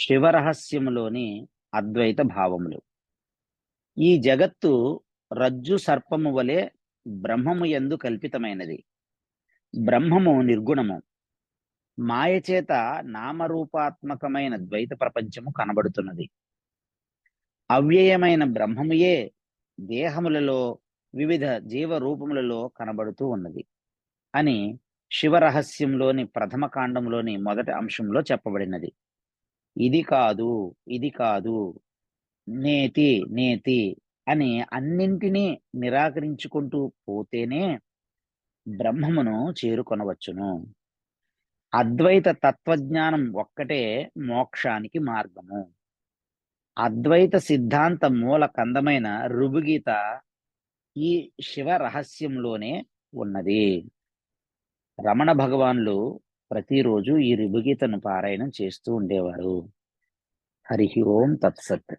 శివరహస్యములోని అద్వైత భావములు. ఈ జగత్తు రజ్జు సర్పము వలె బ్రహ్మము యందు కల్పితమైనది. బ్రహ్మము నిర్గుణము. మాయచేత నామరూపాత్మకమైన ద్వైత ప్రపంచము కనబడుతున్నది. అవ్యయమైన బ్రహ్మముయే దేహములలో వివిధ జీవ రూపములలో కనబడుతూ ఉన్నది అని శివరహస్యంలోని ప్రథమ కాండంలోని మొదటి అంశంలో చెప్పబడినది. ఇది కాదు, ఇది కాదు, నేతి నేతి అని అన్నింటినీ నిరాకరించుకుంటూ పోతేనే బ్రహ్మమును చేరుకొనవచ్చును. అద్వైత తత్వజ్ఞానం ఒక్కటే మోక్షానికి మార్గము. అద్వైత సిద్ధాంత మూల కందమైన రుభుగీత ఈ శివ రహస్యంలోనే ఉన్నది. రమణ భగవాన్లు ప్రతిరోజు ఈ రుభుగీతను పారాయణం చేస్తూ ఉండేవారు. హరి ఓం తత్సత్.